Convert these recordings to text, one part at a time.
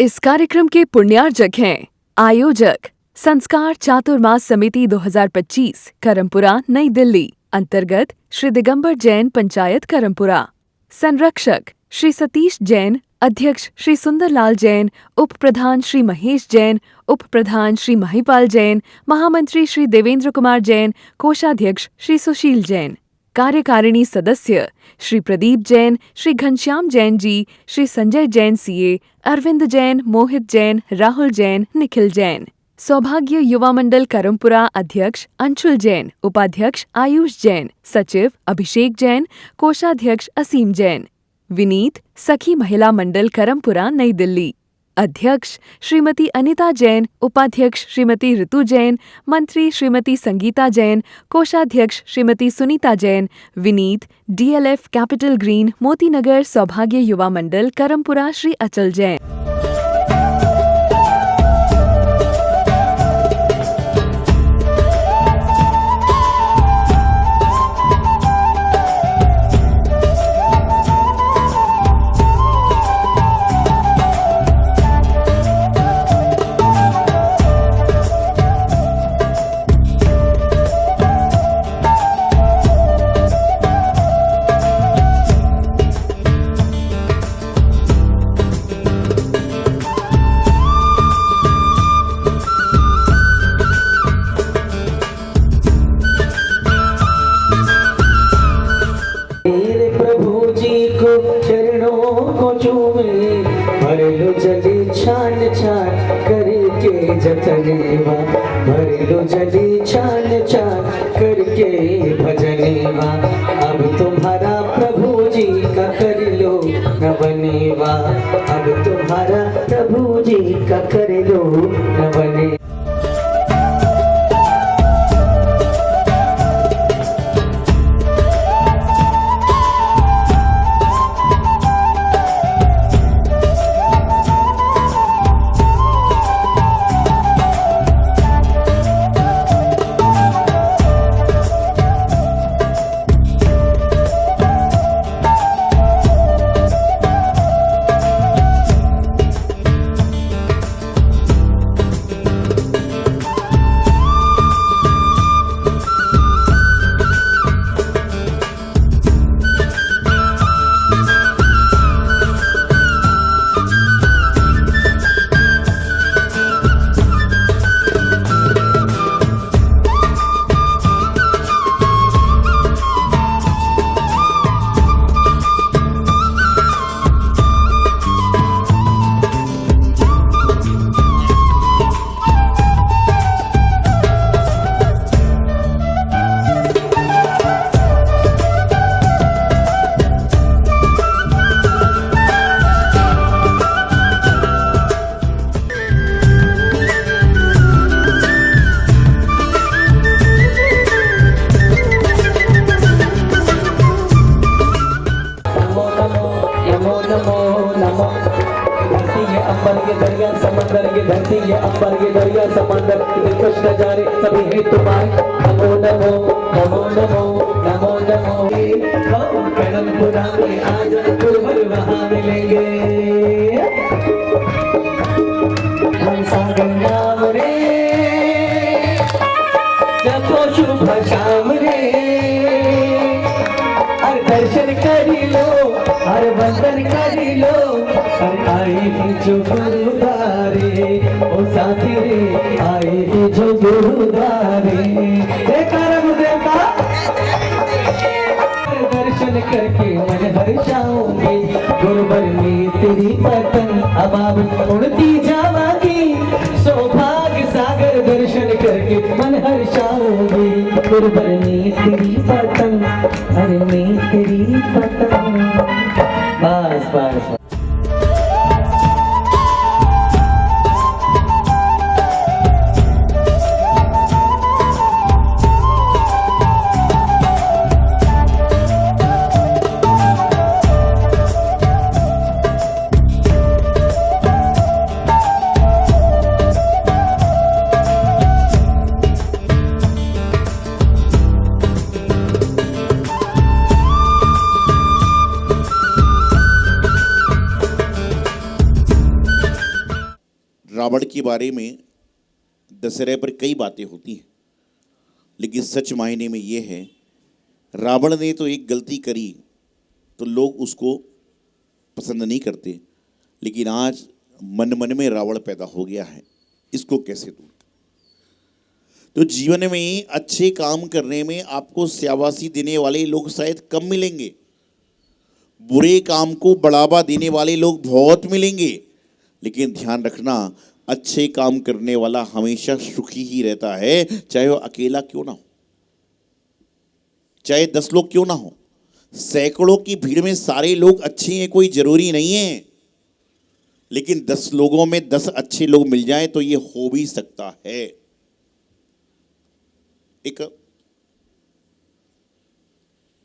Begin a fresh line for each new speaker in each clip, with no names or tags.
इस कार्यक्रम के पुण्यार्जक हैं आयोजक संस्कार चातुर्मास समिति 2025 करमपुरा नई दिल्ली अंतर्गत श्री दिगंबर जैन पंचायत करमपुरा। संरक्षक श्री सतीश जैन, अध्यक्ष श्री सुंदरलाल जैन, उप प्रधान श्री महेश जैन, उप प्रधान श्री महिपाल जैन, महामंत्री श्री देवेंद्र कुमार जैन, कोषाध्यक्ष श्री सुशील जैन। कार्यकारिणी सदस्य श्री प्रदीप जैन, श्री घनश्याम जैन जी, श्री संजय जैन सीए, अरविंद जैन, मोहित जैन, राहुल जैन, निखिल जैन। सौभाग्य युवा मंडल करमपुरा अध्यक्ष अंशुल जैन, उपाध्यक्ष आयुष जैन, सचिव अभिषेक जैन, कोषाध्यक्ष असीम जैन। विनीत सखी महिला मंडल करमपुरा नई दिल्ली अध्यक्ष श्रीमती अनिता जैन, उपाध्यक्ष श्रीमती ऋतु जैन, मंत्री श्रीमती संगीता जैन, कोषाध्यक्ष Shrimati Sunita Jain. Vineet DLF capital green Motinagar सौभाग्य युवा मंडल करमपुरा श्री अचल जैन।
छान छान करके जतनेवा भर लो जली छान छान करके भजनेवा। अब तुम्हारा प्रभु जी का कर लो न बनेवा, अब तुम्हारा प्रभु जी का कर लो न बने। दरिया समंदर ये धरती ये अंबर ये दरिया समंदर दिलकश नजारे सभी है तुम्हारे। नमो नमो नमो नमो नमो नमो करमपुरा में आज गुरुवर वहाँ मिलेंगे। हम सागर नाम रे जपो शुभ शाम रे, हर दर्शन करी लो हर वंदन करी लो, हर आई जो गुरुद्वारे ओ साथी रे आए जो गुरुद्वारे। गुरुदेव का दर्शन करके मन हर्षाऊंगी, गुरुवर में तेरी पतंग अब उड़ती जावागी। सौभाग्य सागर दर्शन करके मन हर्षाऊंगी, गुरुवर में तेरी पतंग अरे में तेरी पतंग। बस बस
के बारे में दशहरे पर कई बातें होती हैं, लेकिन सच मायने में ये है, रावण ने तो एक गलती करी तो लोग उसको पसंद नहीं करते, लेकिन आज मन मन में रावण पैदा हो गया है, इसको कैसे दूर? तो जीवन में अच्छे काम करने में आपको शाबाशी देने वाले लोग शायद कम मिलेंगे, बुरे काम को बढ़ावा देने वाले लोग बहुत मिलेंगे, लेकिन ध्यान रखना, अच्छे काम करने वाला हमेशा सुखी ही रहता है, चाहे वो अकेला क्यों ना हो, चाहे 10 लोग क्यों ना हो। सैकड़ों की भीड़ में सारे लोग अच्छे हैं कोई जरूरी नहीं है, लेकिन 10 लोगों में 10 अच्छे लोग मिल जाएं तो ये हो भी सकता है। एक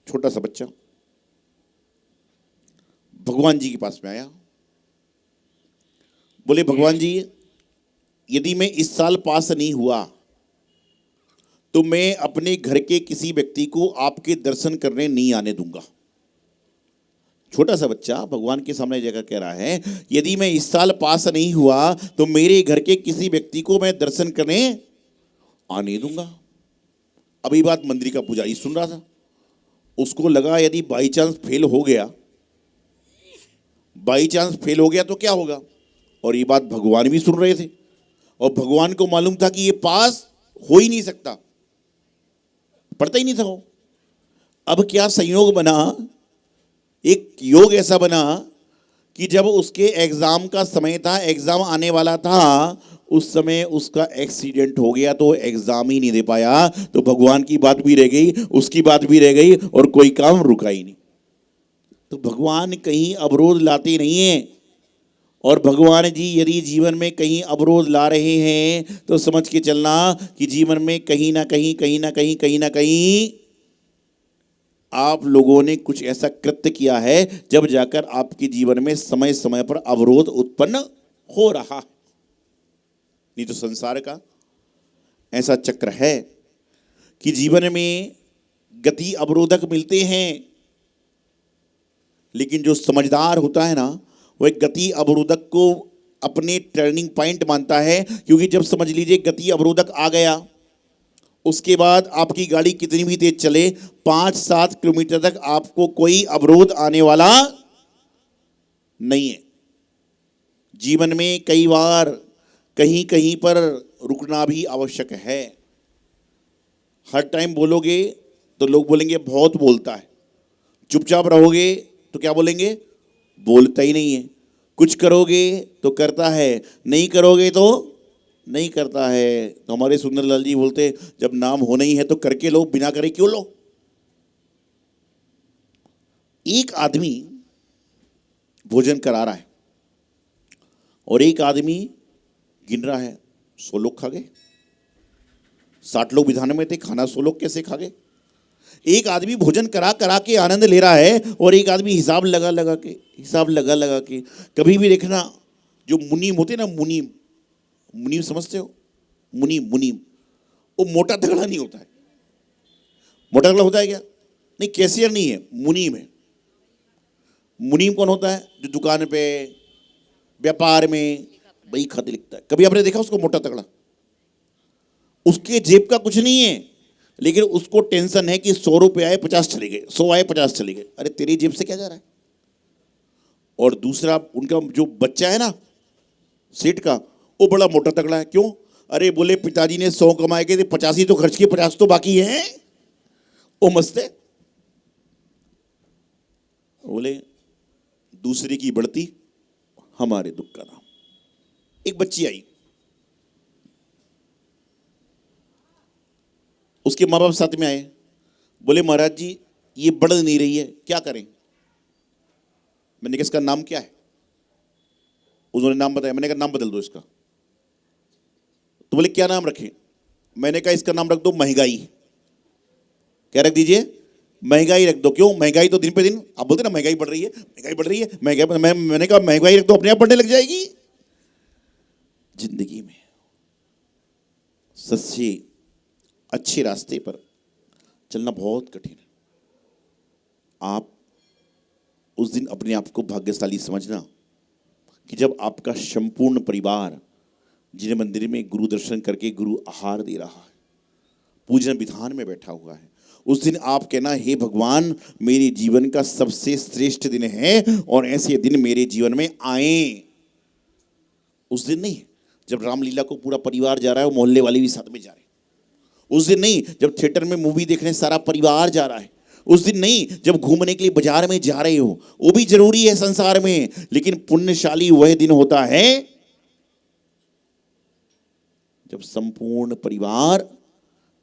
छोटा सा बच्चा भगवान जी के पास में आया, बोले भगवान जी, यदि मैं इस साल पास नहीं हुआ तो मैं अपने घर के किसी व्यक्ति को आपके दर्शन करने नहीं आने दूंगा। छोटा सा बच्चा भगवान के सामने जाकर कह रहा है, यदि मैं इस साल पास नहीं हुआ तो मेरे घर के किसी व्यक्ति को मैं दर्शन करने आने दूंगा। अभी बात मंदिर का पुजारी सुन रहा था, उसको लगा यदि बाई चांस फेल हो गया तो क्या होगा, और ये बात भगवान भी सुन रहे थे, और भगवान को मालूम था कि ये पास हो ही नहीं सकता, पढ़ता ही नहीं था वो। अब क्या संयोग बना, एक योग ऐसा बना कि जब उसके एग्जाम का समय था, एग्जाम आने वाला था, उस समय उसका एक्सीडेंट हो गया तो एग्जाम ही नहीं दे पाया। तो भगवान की बात भी रह गई, उसकी बात भी रह गई, और कोई काम रुका ही नहीं। तो भगवान कहीं अवरोध लाते नहीं हैं, और भगवान जी यदि जीवन में कहीं अवरोध ला रहे हैं तो समझ के चलना कि जीवन में कहीं ना कहीं आप लोगों ने कुछ ऐसा कृत्य किया है जब जाकर आपके जीवन में समय समय पर अवरोध उत्पन्न हो रहा है। नहीं तो संसार का ऐसा चक्र है कि जीवन में गति अवरोधक मिलते हैं, लेकिन जो समझदार होता है ना, वो एक गति अवरोधक को अपने टर्निंग पॉइंट मानता है। क्योंकि जब समझ लीजिए गति अवरोधक आ गया, उसके बाद आपकी गाड़ी कितनी भी तेज चले, 5-7 किलोमीटर तक आपको कोई अवरोध आने वाला नहीं है। जीवन में कई बार कहीं कहीं पर रुकना भी आवश्यक है। हर टाइम बोलोगे तो लोग बोलेंगे बहुत बोलता है, चुपचाप रहोगे तो क्या बोलेंगे, बोलता ही नहीं है। कुछ करोगे तो करता है, नहीं करोगे तो नहीं करता है। तो हमारे सुंदरलाल जी बोलते, जब नाम होना ही है तो करके लो, बिना करे क्यों लो। एक आदमी भोजन करा रहा है और एक आदमी गिन रहा है, 100 लोग खा गए, 60 लोग विधान में थे, खाना 100 लोग कैसे खा गए। एक आदमी भोजन करा करा के आनंद ले रहा है, और एक आदमी हिसाब लगा लगा के। कभी भी देखना, जो मुनीम होते ना, मुनीम समझते हो, मुनीम वो मोटा तगड़ा नहीं होता है। मोटा तगड़ा होता है क्या, नहीं, कैशियर नहीं है, मुनीम है। मुनीम कौन होता है, जो दुकान पे व्यापार में बही खाते लिखता है। कभी आपने देखा उसको मोटा तगड़ा, उसके जेब का कुछ नहीं है, लेकिन उसको टेंशन है कि 100 रुपये आए 50 चले गए, 100 आए 50 चले गए। अरे तेरी जेब से क्या जा रहा है। और दूसरा, उनका जो बच्चा है ना सेठ का, वो बड़ा मोटा तगड़ा है। क्यों, अरे बोले पिताजी ने 100 कमाए के थे, 50 ही तो खर्च किए, 50 तो बाकी हैं। वो मस्त है। बोले दूसरे की बढ़ती हमारे दुख का नाम। एक बच्ची आई, उसके माँ बाप साथ में आए, बोले महाराज जी ये बढ़ नहीं रही है, क्या करें। मैंने कहा इसका नाम क्या है। उन्होंने नाम बताया। मैंने कहा नाम बदल दो इसका। तो बोले क्या नाम रखें। मैंने कहा इसका नाम रख दो महंगाई। क्या रख दीजिए, महंगाई रख दो। क्यों, महंगाई तो दिन पे दिन, आप बोलते ना महंगाई बढ़ रही है, मैंने कहा महंगाई रख दो, अपने आप बढ़ने लग जाएगी। जिंदगी में सच्चे अच्छे रास्ते पर चलना बहुत कठिन है। आप उस दिन अपने आप को भाग्यशाली समझना कि जब आपका संपूर्ण परिवार जिन्हें मंदिर में गुरु दर्शन करके गुरु आहार दे रहा है, पूजन विधान में बैठा हुआ है, उस दिन आप कहना, हे भगवान मेरे जीवन का सबसे श्रेष्ठ दिन है और ऐसे दिन मेरे जीवन में आए। उस दिन नहीं जब रामलीला को पूरा परिवार जा रहा है और मोहल्ले वाले भी साथ में जा रहे हैं। उस दिन नहीं जब थिएटर में मूवी देखने सारा परिवार जा रहा है। उस दिन नहीं जब घूमने के लिए बाजार में जा रहे हो, वो भी जरूरी है संसार में, लेकिन पुण्यशाली वह दिन होता है जब संपूर्ण परिवार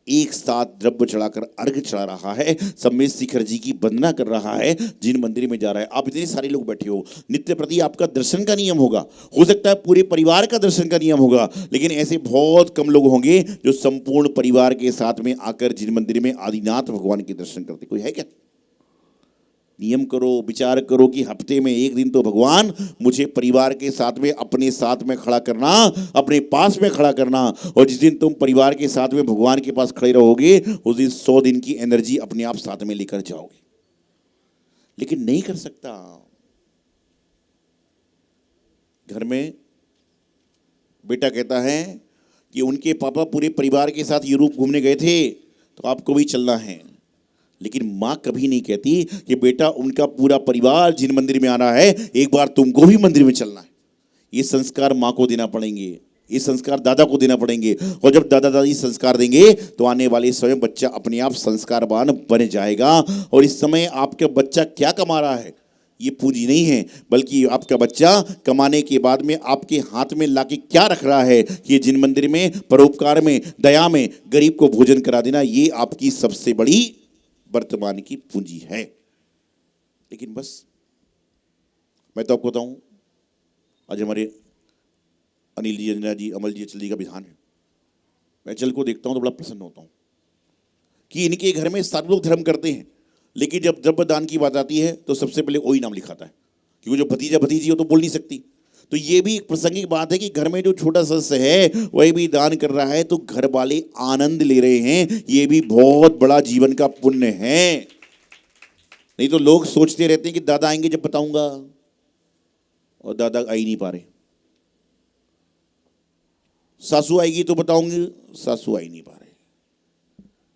एक साथ द्रव्य चढ़ाकर अर्घ चढ़ा रहा है, सम्मेद शिखर जी की वंदना कर रहा है, जिन मंदिर में जा रहा है। आप इतने सारे लोग बैठे हो, नित्य प्रति आपका दर्शन का नियम होगा, हो सकता है पूरे परिवार का दर्शन का नियम होगा, लेकिन ऐसे बहुत कम लोग होंगे जो संपूर्ण परिवार के साथ में आकर जिन मंदिर में आदिनाथ भगवान के दर्शन करते। कोई है क्या? नियम करो, विचार करो कि हफ्ते में एक दिन तो भगवान मुझे परिवार के साथ में अपने साथ में खड़ा करना, अपने पास में खड़ा करना। और जिस दिन तुम परिवार के साथ में भगवान के पास खड़े रहोगे, उस दिन 100 दिन की एनर्जी अपने आप साथ में लेकर जाओगे। लेकिन नहीं कर सकता। घर में बेटा कहता है कि उनके पापा पूरे परिवार के साथ यूरोप घूमने गए थे, तो आपको भी चलना है। लेकिन माँ कभी नहीं कहती कि बेटा उनका पूरा परिवार जिन मंदिर में आ रहा है, एक बार तुमको भी मंदिर में चलना है। ये संस्कार माँ को देना पड़ेंगे, ये संस्कार दादा को देना पड़ेंगे। और जब दादा दादी संस्कार देंगे तो आने वाले समय बच्चा अपने आप संस्कारवान बन जाएगा। और इस समय आपका बच्चा क्या कमा रहा है, ये पूंजी नहीं है, बल्कि आपका बच्चा कमाने के बाद में आपके हाथ में लाके क्या रख रहा है कि ये जिन मंदिर में परोपकार में, दया में गरीब को भोजन करा देना, ये आपकी सबसे बड़ी वर्तमान की पूंजी है। लेकिन बस मैं तो आपको बताऊं, आज हमारे अनिल जी, अंजना जी, अमल जी, अचल जी का विधान है। मैं अचल को देखता हूं तो बड़ा प्रसन्न होता हूं कि इनके घर में सारे लोग धर्म करते हैं, लेकिन जब द्रव्य दान की बात आती है तो सबसे पहले वही नाम लिखाता है, क्योंकि जो भतीजा भतीजी हो तो बोल नहीं सकती। तो ये भी एक प्रासंगिक बात है कि घर में जो छोटा सदस्य है वही भी दान कर रहा है, तो घर वाले आनंद ले रहे हैं। ये भी बहुत बड़ा जीवन का पुण्य है। नहीं तो लोग सोचते रहते हैं कि दादा आएंगे जब बताऊंगा, और दादा आ ही नहीं पा रहे। सासू आएगी तो बताऊंगी, सासू आ ही नहीं पा रहे।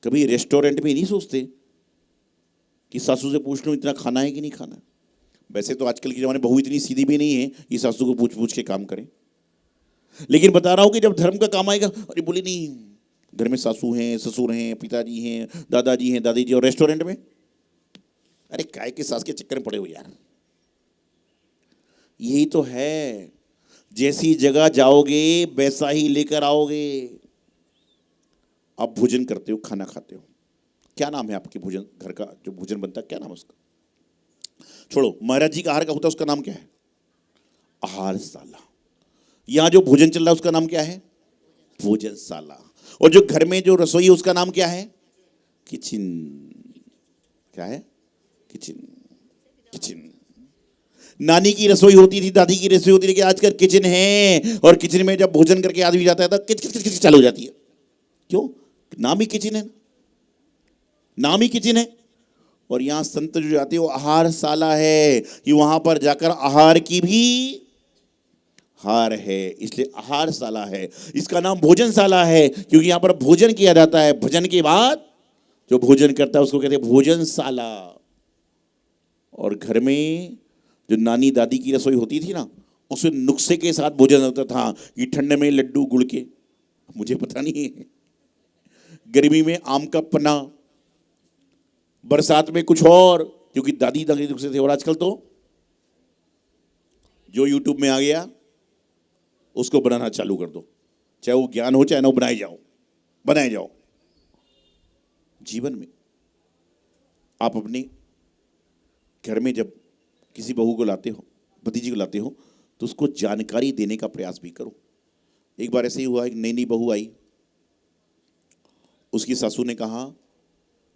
कभी रेस्टोरेंट में नहीं सोचते कि सासू से पूछ लो इतना खाना है कि नहीं खाना। वैसे तो आजकल के ज़माने बहू इतनी सीधी भी नहीं है कि सासू को पूछ पूछ के काम करें, लेकिन बता रहा हूँ कि जब धर्म का काम आएगा, अरे बोले नहीं, घर में सासू हैं, ससुर हैं, पिताजी हैं, दादाजी हैं, दादी जी, और रेस्टोरेंट में अरे काय के सास के चक्कर में पड़े हो यार। यही तो है, जैसी जगह जाओगे वैसा ही लेकर आओगे। आप भोजन करते हो, खाना खाते हो, क्या नाम है आपके भोजन घर का जो भोजन बनता है, क्या नाम है उसका? छोड़ो, महाराज जी का आहार का होता है, उसका नाम क्या है? आहारशाला। यहां जो भोजन चल रहा है उसका नाम क्या है? भोजनशाला। और जो घर में जो रसोई है उसका नाम क्या है? किचन। क्या है? किचन। किचन। नानी की रसोई होती थी, दादी की रसोई होती थी, लेकिन आजकल किचन है, और किचन में जब भोजन करके आदमी जाता है तो किच किच किच चालू हो जाती है। क्यों? नाम ही किचन है, नाम ही किचन है। और यहाँ संत जो जाते हैं वो आहारशाला है, कि वहां पर जाकर आहार की भी हार है, इसलिए आहारशाला है। इसका नाम भोजनशाला है क्योंकि यहाँ पर भोजन किया जाता है। भजन के बाद जो भोजन करता है उसको कहते हैं भोजनशाला। और घर में जो नानी दादी की रसोई होती थी ना, उसमें नुस्खे के साथ भोजन होता था कि ठंड में लड्डू गुड़ के, मुझे पता नहीं है, गर्मी में आम का पन्ना, बरसात में कुछ और, क्योंकि दादी दादी नुस्खे थे। और आजकल तो जो यूट्यूब में आ गया उसको बनाना चालू कर दो, चाहे वो ज्ञान हो चाहे ना हो, बनाए जाओ। जीवन में आप अपने घर में जब किसी बहू को लाते हो, भतीजी को लाते हो, तो उसको जानकारी देने का प्रयास भी करो। एक बार ऐसे ही हुआ, एक नई नई बहू आई, उसकी सासू ने कहा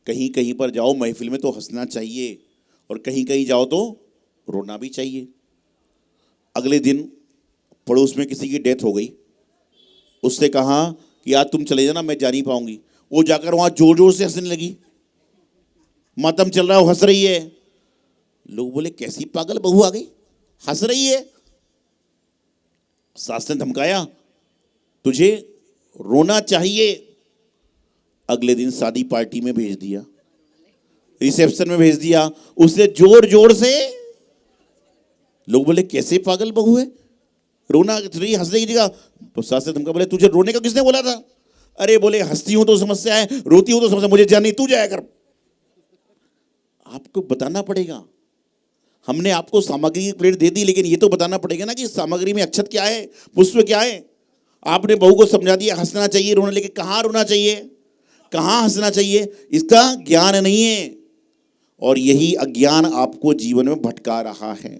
कहीं कहीं पर जाओ महफिल में तो हंसना चाहिए, और कहीं कहीं जाओ तो रोना भी चाहिए। अगले दिन पड़ोस में किसी की डेथ हो गई, उससे कहा कि यार तुम चले जाना, मैं जा नहीं पाऊंगी। वो जाकर वहां जोर जोर से हंसने लगी, मातम चल रहा है, वो हंस रही है। लोग बोले कैसी पागल बहू आ गई, हंस रही है। सास ने धमकाया तुझे रोना चाहिए। अगले दिन शादी पार्टी में भेज दिया, रिसेप्शन में भेज दिया, उसने जोर जोर से, लोग बोले कैसे पागल बहू है, रोना रही हंसने की जगह। सास से धमका, बोले तुझे रोने का किसने बोला था? अरे बोले हंसती हूं तो समस्या है, रोती हूं तो समस्या, मुझे जानी, तू जाया कर। आपको बताना पड़ेगा। हमने आपको सामग्री की प्लेट दे दी, लेकिन ये तो बताना पड़ेगा ना कि सामग्री में अक्षत क्या है, पुष्प क्या है। आपने बहू को समझा दिया हंसना चाहिए, रोना, लेकिन कहाँ रोना चाहिए, कहाँ हंसना चाहिए, इसका ज्ञान नहीं है। और यही अज्ञान आपको जीवन में भटका रहा है।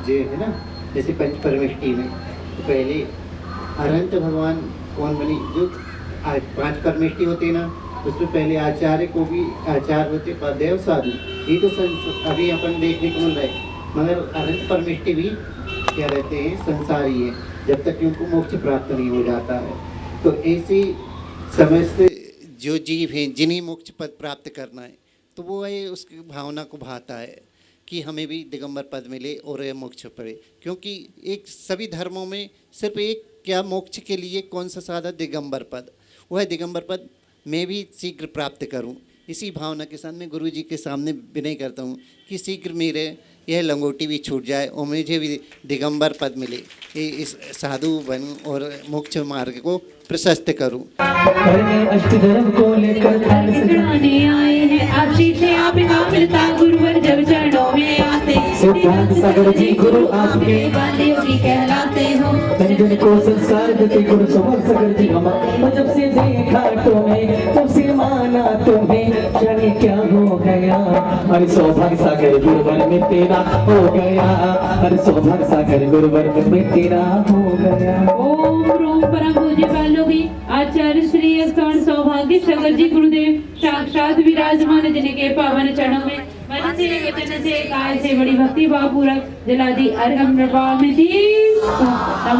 जो है ना, जैसे पंच परमेष्टि में तो पहले अनंत भगवान कौन बने, जो 5 परमेष्टि होते हैं ना, उसमें पहले आचार्य को भी आचार्य होते, पदेव साधु, ये तो अभी अपन देखने को मिल रहा है। मगर अनंत परमेष्टि भी क्या रहते हैं, संसारी है, जब तक कि उनको मोक्ष प्राप्त नहीं हो जाता है। तो ऐसी समस्त जो जीव हैं जिन्हें मोक्ष पद प्राप्त करना है, तो वो है उसकी भावना को भाता है कि हमें भी दिगंबर पद मिले और यह मोक्ष पड़े। क्योंकि एक सभी धर्मों में सिर्फ एक क्या मोक्ष के लिए कौन सा साधा, दिगंबर पद। वह दिगंबर पद मैं भी शीघ्र प्राप्त करूं। इसी भावना के साथ मैं गुरु जी के सामने विनय करता हूं कि शीघ्र मेरे यह लंगोटी भी छूट जाए और मुझे भी दिगंबर पद मिले, इस साधु बनूं और मोक्ष मार्ग को प्रशस्त करूं।
अष्टधर्म को लेकर
चढ़ाने आए हैं, आशीष है आपका मिलता, गुरुवर जब चरणों में आते,
सिद्धांत सागर जी गुरु आपके,
वाले योगी कहलाते हो।
संजन को संस्कार देते गुरु समर सागर जी हमारे, जब से देखा तुम्हें तब से माना तुम्हें, जाने क्या हो गया, अरे सौभाग्य सागर गुरुवर में तेरा हो गया, अरे सौभाग्य सागर गुरुवर में तेरा हो गया।
ओम रोम परम पूज्य बालोगी आचार्य श्री स्वर्ण सौभाग्य सागर जी गुरुदेव साक्षात विराजमान जिनके पावन चरणों में मन से वचन से काय से बड़ी भक्ति भाव पूर्वक जलादि अर्घम नमामि।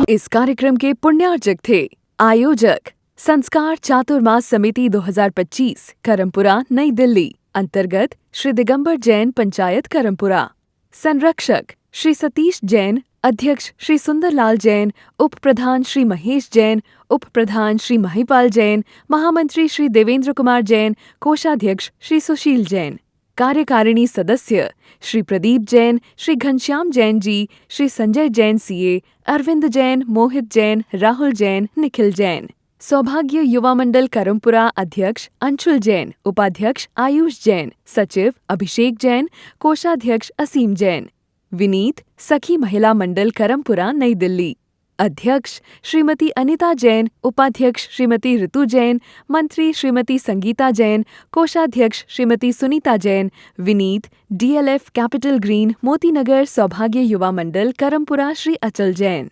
इस कार्यक्रम के पुण्यार्चक थे आयोजक संस्कार चातुर्मास समिति 2025 करमपुरा नई दिल्ली अंतर्गत श्री दिगंबर जैन पंचायत करमपुरा। संरक्षक श्री सतीश जैन, अध्यक्ष श्री सुंदरलाल जैन, उप प्रधान श्री महेश जैन, उप प्रधान श्री महिपाल जैन, महामंत्री श्री देवेंद्र कुमार जैन, कोषाध्यक्ष श्री सुशील जैन। कार्यकारिणी सदस्य श्री प्रदीप जैन, श्री घनश्याम जैन जी, श्री संजय जैन सीए, अरविंद जैन, मोहित जैन, राहुल जैन, निखिल जैन। सौभाग्य युवा मंडल करमपुरा अध्यक्ष अंशुल जैन, उपाध्यक्ष आयुष जैन, सचिव अभिषेक जैन, कोषाध्यक्ष असीम जैन। विनीत सखी महिला मंडल करमपुरा नई दिल्ली अध्यक्ष श्रीमती अनिता जैन, उपाध्यक्ष श्रीमती ऋतु जैन, मंत्री श्रीमती संगीता जैन, कोषाध्यक्ष Shrimati Sunita Jain. Vineet DLF capital green Motinagar सौभाग्य युवा मंडल करमपुरा श्री अचल जैन।